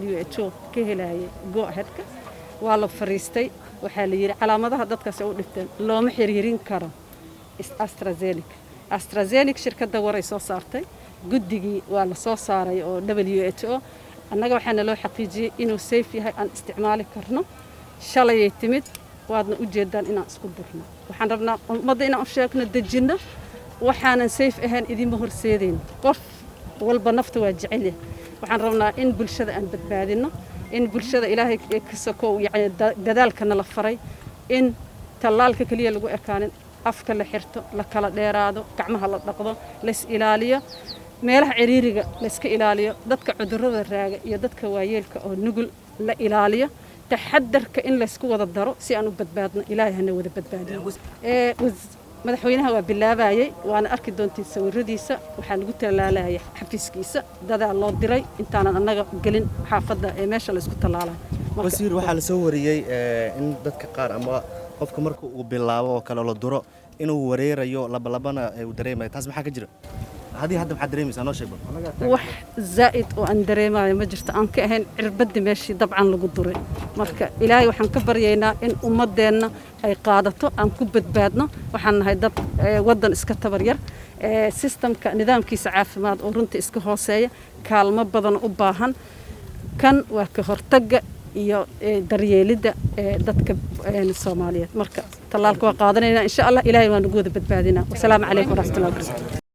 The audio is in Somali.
WHO ka helay go aheadka waa la fariistay waxa la yiri calaamadaha dadkaas oo dhigteen looma xiriirin karo AstraZeneca shirkadda waray soo saartay guddigii waa la soo saaray oo WHO annaga waxaana loo xaqiijiyay inuu safe yahay aan isticmaali karno shalay timid waadna u jeedaan inaan isku durno waxaan rabnaa ummadda inaan u sheegno dejinno waxaanan safe ahayn idin ma horseedeen qof walba nafta waa jecel yahay waxaan rabnaa in bulshada aan badbaadino in bulshada ilaahay ka soo yahay dadaalkana la faray in talaalka kaliya lagu ekaanin afka la xirto la kala dheeraado gacmaha la dhaqdo la is ilaaliyo meelaha ciriiriga la iska ilaaliyo dadka cudurrada raaga iyo dadka waayeelka oo nugul la ilaaliyo taxadarka in la isku wada daro si aan u badbaadno ilaahay hana wada badbaadiyo madaxweynaha waa bilaabayay waana arki doontii sawiradiisa waxaan ugu talaalayay xafiiskiisa dadaal loo diray intaan annaga galin xaafadda ee meesha la isku talaalayo wasiir waxa la soo wariyay in dadka qaar ama qofka marka uu bilaabo oo kale la duro inuu wareerayo labalabana uu dareemayo taas maxaa ka jira hadii hadda waxa dareemaysaa noo sheeg wax zaa'id oo aan dareemayo ma jirto aan ka ahayn cirbadii meeshii dabcan lagu duray marka ilaahay waxaan ka baryaynaa in ummadeena ay qaadato aan ku badbaadno waxaan nahay dad wadan iska tabar yar systemka nidaamkiisa caafimaad oo runtii iska hooseeya kaalmo badan u baahan kan waa ka hortagga iyo daryeelida dadka Soomaaliyeed marka talaalka waa qaadanayna insha Allah ilaahay waan ugu wada badbaadinaa wassalaamu calaykum waraxmatullaahi wabarakaatuh